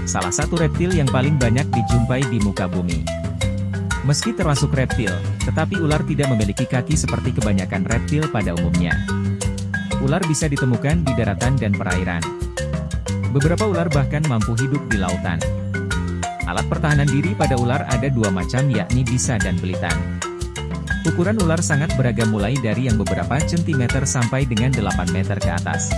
salah satu reptil yang paling banyak dijumpai di muka bumi. Meski termasuk reptil, tetapi ular tidak memiliki kaki seperti kebanyakan reptil pada umumnya. Ular bisa ditemukan di daratan dan perairan. Beberapa ular bahkan mampu hidup di lautan. Alat pertahanan diri pada ular ada dua macam, yakni bisa dan belitan. Ukuran ular sangat beragam, mulai dari yang beberapa sentimeter sampai dengan 8 meter ke atas.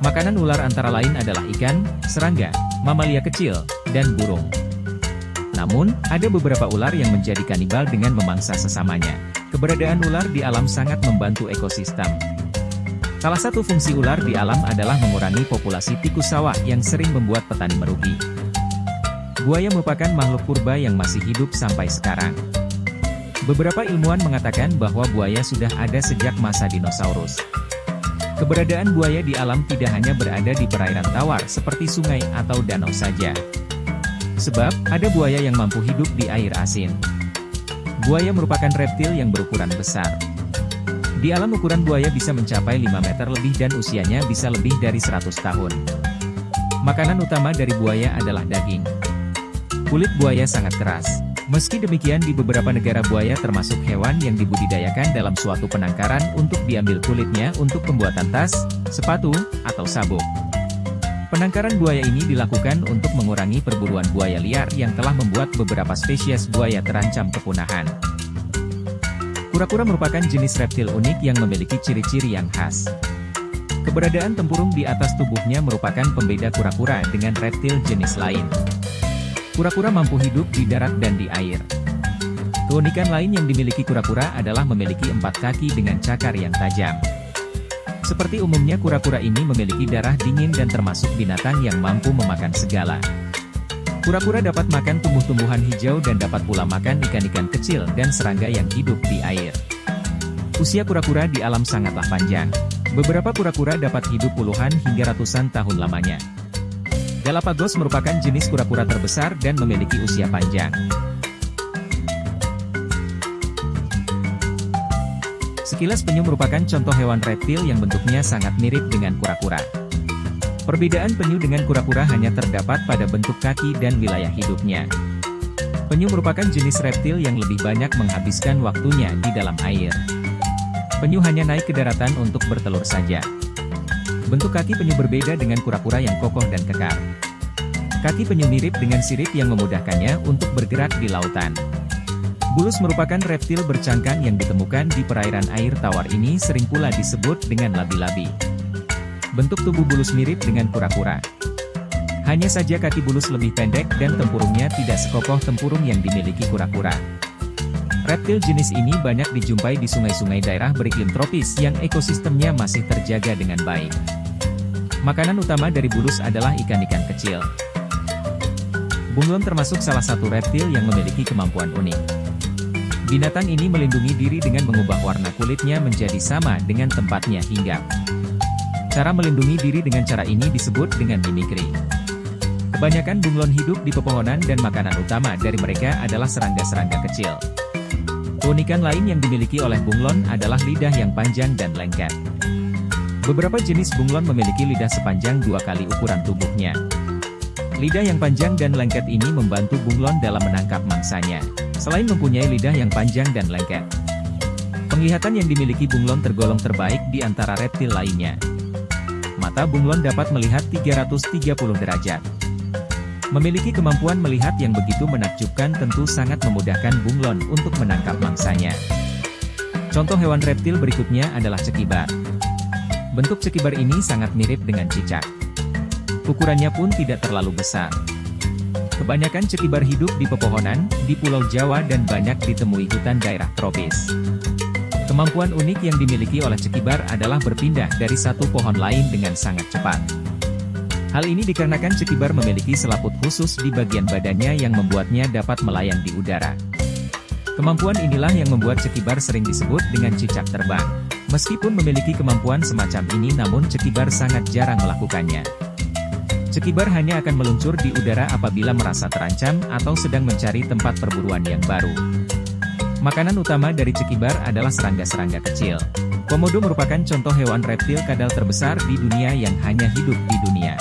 Makanan ular antara lain adalah ikan, serangga, mamalia kecil, dan burung. Namun, ada beberapa ular yang menjadi kanibal dengan memangsa sesamanya. Keberadaan ular di alam sangat membantu ekosistem. Salah satu fungsi ular di alam adalah mengurangi populasi tikus sawah yang sering membuat petani merugi. Buaya merupakan makhluk purba yang masih hidup sampai sekarang. Beberapa ilmuwan mengatakan bahwa buaya sudah ada sejak masa dinosaurus. Keberadaan buaya di alam tidak hanya berada di perairan tawar seperti sungai atau danau saja. Sebab, ada buaya yang mampu hidup di air asin. Buaya merupakan reptil yang berukuran besar. Di alam ukuran buaya bisa mencapai 5 meter lebih dan usianya bisa lebih dari 100 tahun. Makanan utama dari buaya adalah daging. Kulit buaya sangat keras. Meski demikian, di beberapa negara buaya termasuk hewan yang dibudidayakan dalam suatu penangkaran untuk diambil kulitnya untuk pembuatan tas, sepatu, atau sabuk. Penangkaran buaya ini dilakukan untuk mengurangi perburuan buaya liar yang telah membuat beberapa spesies buaya terancam kepunahan. Kura-kura merupakan jenis reptil unik yang memiliki ciri-ciri yang khas. Keberadaan tempurung di atas tubuhnya merupakan pembeda kura-kura dengan reptil jenis lain. Kura-kura mampu hidup di darat dan di air. Keunikan lain yang dimiliki kura-kura adalah memiliki 4 kaki dengan cakar yang tajam. Seperti umumnya, kura-kura ini memiliki darah dingin dan termasuk binatang yang mampu memakan segala. Kura-kura dapat makan tumbuh-tumbuhan hijau dan dapat pula makan ikan-ikan kecil dan serangga yang hidup di air. Usia kura-kura di alam sangatlah panjang. Beberapa kura-kura dapat hidup puluhan hingga ratusan tahun lamanya. Galapagos merupakan jenis kura-kura terbesar dan memiliki usia panjang. Sekilas penyu merupakan contoh hewan reptil yang bentuknya sangat mirip dengan kura-kura. Perbedaan penyu dengan kura-kura hanya terdapat pada bentuk kaki dan wilayah hidupnya. Penyu merupakan jenis reptil yang lebih banyak menghabiskan waktunya di dalam air. Penyu hanya naik ke daratan untuk bertelur saja. Bentuk kaki penyu berbeda dengan kura-kura yang kokoh dan kekar. Kaki penyu mirip dengan sirip yang memudahkannya untuk bergerak di lautan. Bulus merupakan reptil bercangkang yang ditemukan di perairan air tawar ini sering pula disebut dengan labi-labi. Bentuk tubuh bulus mirip dengan kura-kura. Hanya saja kaki bulus lebih pendek dan tempurungnya tidak sekokoh tempurung yang dimiliki kura-kura. Reptil jenis ini banyak dijumpai di sungai-sungai daerah beriklim tropis yang ekosistemnya masih terjaga dengan baik. Makanan utama dari bulus adalah ikan-ikan kecil. Bunglon termasuk salah satu reptil yang memiliki kemampuan unik. Binatang ini melindungi diri dengan mengubah warna kulitnya menjadi sama dengan tempatnya hinggap. Cara melindungi diri dengan cara ini disebut dengan mimikri. Kebanyakan bunglon hidup di pepohonan dan makanan utama dari mereka adalah serangga-serangga kecil. Keunikan lain yang dimiliki oleh bunglon adalah lidah yang panjang dan lengket. Beberapa jenis bunglon memiliki lidah sepanjang 2 kali ukuran tubuhnya. Lidah yang panjang dan lengket ini membantu bunglon dalam menangkap mangsanya. Selain mempunyai lidah yang panjang dan lengket, penglihatan yang dimiliki bunglon tergolong terbaik di antara reptil lainnya. Mata bunglon dapat melihat 330 derajat. Memiliki kemampuan melihat yang begitu menakjubkan tentu sangat memudahkan bunglon untuk menangkap mangsanya. Contoh hewan reptil berikutnya adalah cekibar. Bentuk cekibar ini sangat mirip dengan cicak. Ukurannya pun tidak terlalu besar. Kebanyakan cekibar hidup di pepohonan, di Pulau Jawa dan banyak ditemui hutan daerah tropis. Kemampuan unik yang dimiliki oleh cekibar adalah berpindah dari satu pohon lain dengan sangat cepat. Hal ini dikarenakan cekibar memiliki selaput khusus di bagian badannya yang membuatnya dapat melayang di udara. Kemampuan inilah yang membuat cekibar sering disebut dengan cicak terbang. Meskipun memiliki kemampuan semacam ini, namun cekibar sangat jarang melakukannya. Cekibar hanya akan meluncur di udara apabila merasa terancam atau sedang mencari tempat perburuan yang baru. Makanan utama dari cekibar adalah serangga-serangga kecil. Komodo merupakan contoh hewan reptil kadal terbesar di dunia yang hanya hidup di dunia.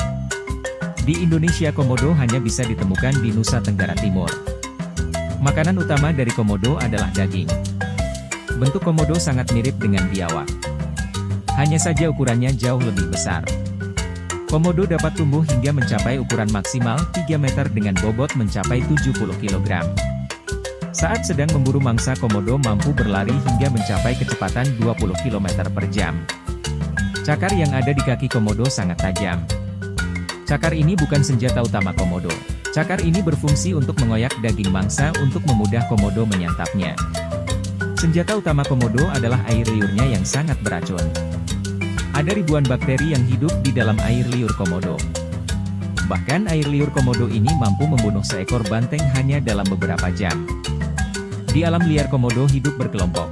Di Indonesia komodo hanya bisa ditemukan di Nusa Tenggara Timur. Makanan utama dari komodo adalah daging. Bentuk komodo sangat mirip dengan biawak. Hanya saja ukurannya jauh lebih besar. Komodo dapat tumbuh hingga mencapai ukuran maksimal 3 meter dengan bobot mencapai 70 kg. Saat sedang memburu mangsa, komodo mampu berlari hingga mencapai kecepatan 20 km per jam. Cakar yang ada di kaki komodo sangat tajam. Cakar ini bukan senjata utama komodo. Cakar ini berfungsi untuk mengoyak daging mangsa untuk memudah komodo menyantapnya. Senjata utama komodo adalah air liurnya yang sangat beracun. Ada ribuan bakteri yang hidup di dalam air liur komodo. Bahkan air liur komodo ini mampu membunuh seekor banteng hanya dalam beberapa jam. Di alam liar komodo hidup berkelompok.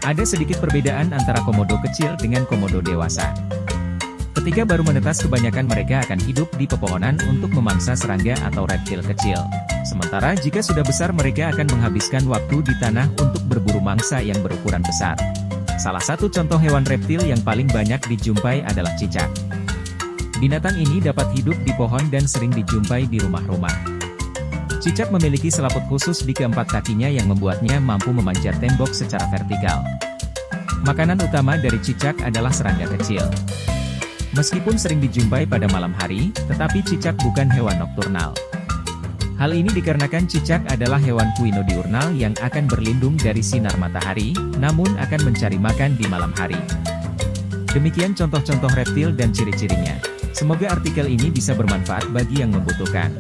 Ada sedikit perbedaan antara komodo kecil dengan komodo dewasa. Ketika baru menetas, kebanyakan mereka akan hidup di pepohonan untuk memangsa serangga atau reptil kecil. Sementara jika sudah besar, mereka akan menghabiskan waktu di tanah untuk berburu mangsa yang berukuran besar. Salah satu contoh hewan reptil yang paling banyak dijumpai adalah cicak. Binatang ini dapat hidup di pohon dan sering dijumpai di rumah-rumah. Cicak memiliki selaput khusus di keempat kakinya yang membuatnya mampu memanjat tembok secara vertikal. Makanan utama dari cicak adalah serangga kecil. Meskipun sering dijumpai pada malam hari, tetapi cicak bukan hewan nokturnal. Hal ini dikarenakan cicak adalah hewan kuino-diurnal yang akan berlindung dari sinar matahari, namun akan mencari makan di malam hari. Demikian contoh-contoh reptil dan ciri-cirinya. Semoga artikel ini bisa bermanfaat bagi yang membutuhkan.